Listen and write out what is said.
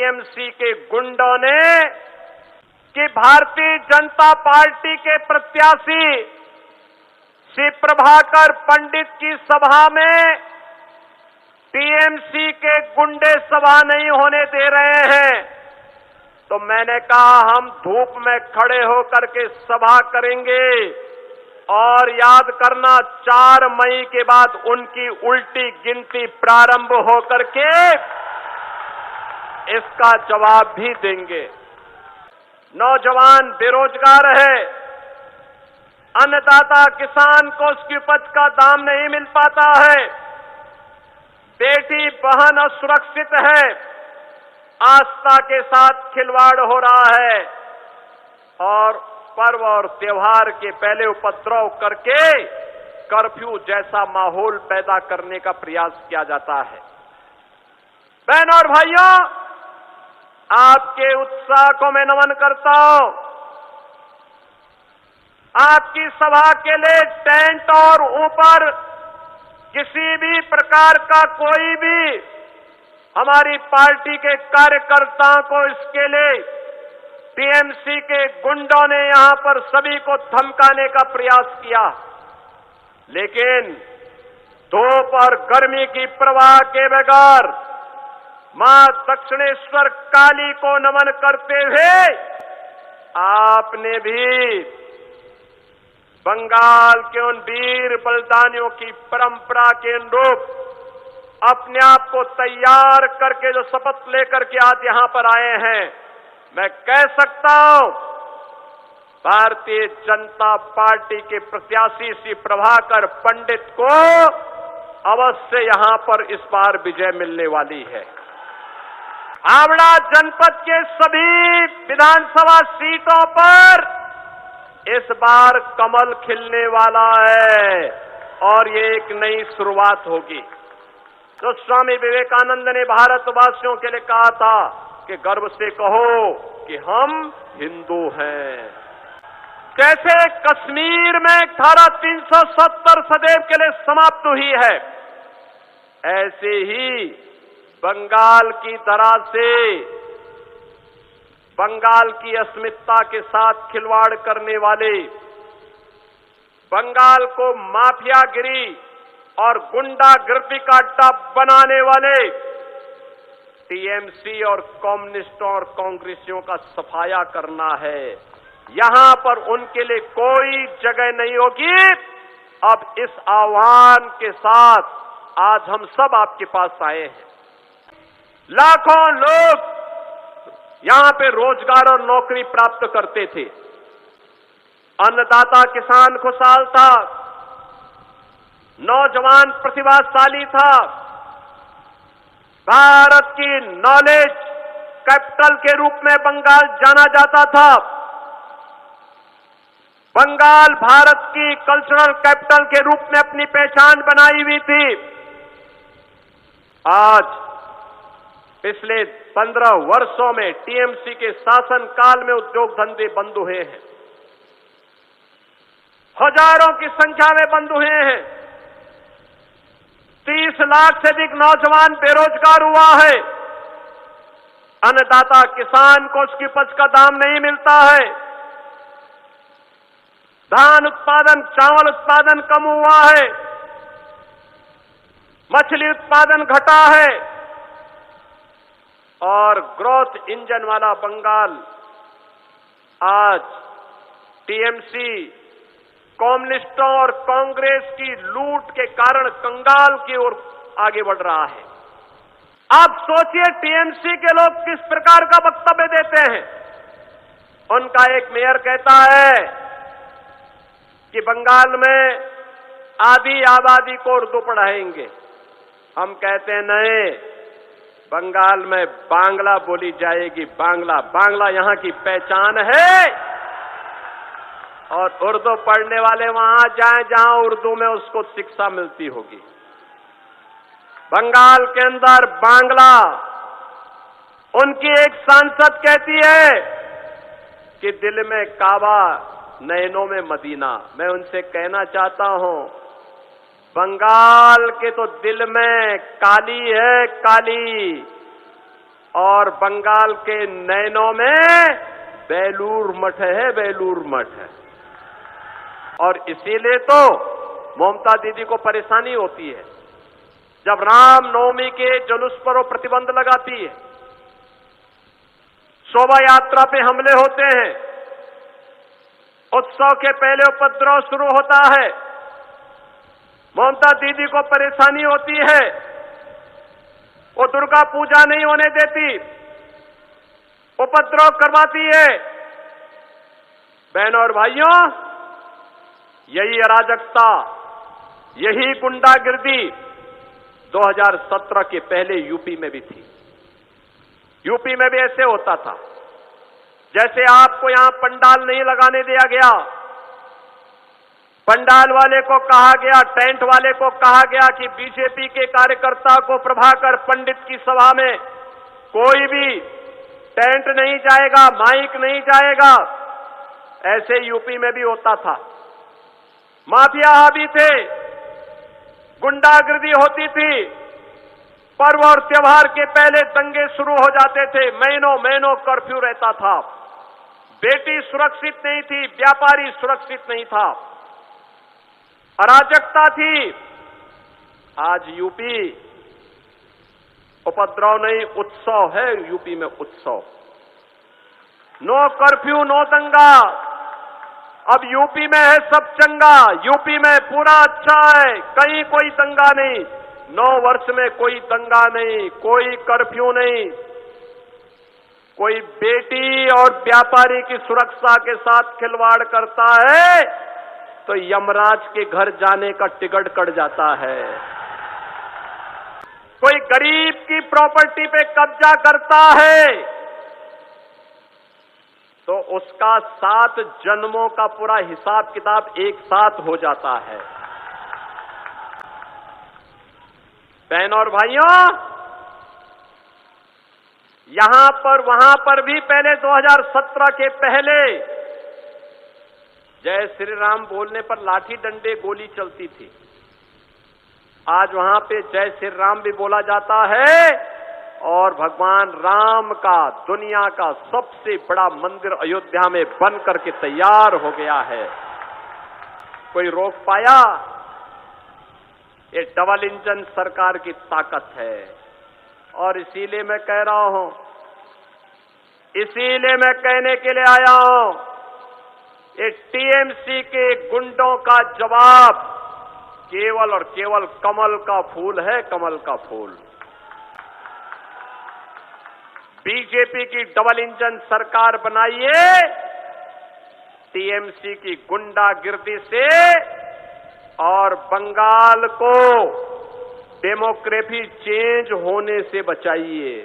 TMC के गुंडों ने कि भारतीय जनता पार्टी के प्रत्याशी श्री प्रभाकर पंडित की सभा में टीएमसी के गुंडे सभा नहीं होने दे रहे हैं। तो मैंने कहा हम धूप में खड़े होकर के सभा करेंगे और याद करना 4 मई के बाद उनकी उल्टी गिनती प्रारंभ होकर के इसका जवाब भी देंगे। नौजवान बेरोजगार है, अन्नदाता किसान को उसकी उपज का दाम नहीं मिल पाता है, बेटी बहन असुरक्षित है, आस्था के साथ खिलवाड़ हो रहा है और पर्व और त्योहार के पहले उपद्रव करके कर्फ्यू जैसा माहौल पैदा करने का प्रयास किया जाता है। बहनों और भाइयों, आपके उत्साह को मैं नमन करता हूं। आपकी सभा के लिए टेंट और ऊपर किसी भी प्रकार का कोई भी हमारी पार्टी के कार्यकर्ताओं को इसके लिए टीएमसी के गुंडों ने यहां पर सभी को धमकाने का प्रयास किया, लेकिन धूप और गर्मी की परवाह के बगैर मां दक्षिणेश्वर काली को नमन करते हुए आपने भी बंगाल के उन वीर बलिदानियों की परंपरा के अनुरूप अपने आप को तैयार करके जो शपथ लेकर के आज यहां पर आए हैं, मैं कह सकता हूं भारतीय जनता पार्टी के प्रत्याशी श्री प्रभाकर पंडित को अवश्य यहां पर इस बार विजय मिलने वाली है। हावड़ा जनपद के सभी विधानसभा सीटों पर इस बार कमल खिलने वाला है और ये एक नई शुरुआत होगी। तो स्वामी विवेकानंद ने भारतवासियों के लिए कहा था कि गर्व से कहो कि हम हिंदू हैं। जैसे कश्मीर में धारा 370 सदैव के लिए समाप्त हुई है, ऐसे ही बंगाल की तरह से बंगाल की अस्मिता के साथ खिलवाड़ करने वाले, बंगाल को माफियागिरी और गुंडागर्दी का अड्डा बनाने वाले टीएमसी और कम्युनिस्टों और कांग्रेसियों का सफाया करना है। यहां पर उनके लिए कोई जगह नहीं होगी। अब इस आह्वान के साथ आज हम सब आपके पास आए हैं। लाखों लोग यहां पे रोजगार और नौकरी प्राप्त करते थे, अन्नदाता किसान खुशहाल था, नौजवान प्रतिभाशाली था, भारत की नॉलेज कैपिटल के रूप में बंगाल जाना जाता था। बंगाल भारत की कल्चरल कैपिटल के रूप में अपनी पहचान बनाई हुई थी। आज पिछले 15 वर्षों में टीएमसी के शासनकाल में उद्योग धंधे बंद हुए हैं, हजारों की संख्या में बंद हुए हैं। 30 लाख से अधिक नौजवान बेरोजगार हुआ है। अन्नदाता किसान को उसकी उपज का दाम नहीं मिलता है। धान उत्पादन, चावल उत्पादन कम हुआ है। मछली उत्पादन घटा है और ग्रोथ इंजन वाला बंगाल आज टीएमसी, कम्युनिस्टों और कांग्रेस की लूट के कारण कंगाल की ओर आगे बढ़ रहा है। आप सोचिए टीएमसी के लोग किस प्रकार का वक्तव्य देते हैं। उनका एक मेयर कहता है कि बंगाल में आधी आबादी को उर्दू पढ़ाएंगे। हम कहते हैं नहीं, बंगाल में बांग्ला बोली जाएगी। बांग्ला यहां की पहचान है और उर्दू पढ़ने वाले वहां जाएं जहां उर्दू में उसको शिक्षा मिलती होगी। बंगाल के अंदर बांग्ला, उनकी एक सांसद कहती है कि दिल में काबा, नैनों में मदीना। मैं उनसे कहना चाहता हूं, बंगाल के तो दिल में काली है, काली, और बंगाल के नैनों में बेलूर मठ है, बेलूर मठ है। और इसीलिए तो ममता दीदी को परेशानी होती है जब राम नवमी के जुलूस पर वो प्रतिबंध लगाती है, शोभा यात्रा पे हमले होते हैं, उत्सव के पहले उपद्रव शुरू होता है। ममता दीदी को परेशानी होती है, वो दुर्गा पूजा नहीं होने देती, उपद्रव करवाती है। बहनों और भाइयों, यही अराजकता, यही गुंडागिर्दी 2017 के पहले यूपी में भी थी। यूपी में भी ऐसे होता था, जैसे आपको यहां पंडाल नहीं लगाने दिया गया, पंडाल वाले को कहा गया, टेंट वाले को कहा गया कि बीजेपी के कार्यकर्ता को प्रभाकर पंडित की सभा में कोई भी टेंट नहीं जाएगा, माइक नहीं जाएगा। ऐसे यूपी में भी होता था। माफिया हावी थे, गुंडागिर्दी होती थी, पर्व और त्योहार के पहले दंगे शुरू हो जाते थे, महीनों महीनों कर्फ्यू रहता था, बेटी सुरक्षित नहीं थी, व्यापारी सुरक्षित नहीं था, अराजकता थी। आज यूपी उपद्रव नहीं, उत्सव है। यूपी में उत्सव, नो कर्फ्यू, नो दंगा। अब यूपी में है सब चंगा, यूपी में पूरा अच्छा है, कहीं कोई दंगा नहीं, 9 वर्ष में कोई दंगा नहीं, कोई कर्फ्यू नहीं। कोई बेटी और व्यापारी की सुरक्षा के साथ खिलवाड़ करता है तो यमराज के घर जाने का टिकट कट जाता है। कोई गरीब की प्रॉपर्टी पे कब्जा करता है तो उसका 7 जन्मों का पूरा हिसाब किताब एक साथ हो जाता है। बहनों और भाइयों, यहां पर वहां पर भी पहले 2017 के पहले जय श्री राम बोलने पर लाठी डंडे गोली चलती थी। आज वहां पे जय श्री राम भी बोला जाता है और भगवान राम का दुनिया का सबसे बड़ा मंदिर अयोध्या में बन करके तैयार हो गया है। कोई रोक पाया? ये डबल इंजन सरकार की ताकत है। और इसीलिए मैं कह रहा हूं, इसीलिए मैं कहने के लिए आया हूं, ये टीएमसी के गुंडों का जवाब केवल और केवल कमल का फूल है, कमल का फूल। बीजेपी की डबल इंजन सरकार बनाइए, टीएमसी की गुंडागिर्दी से, और बंगाल को डेमोक्रेसी चेंज होने से बचाइए।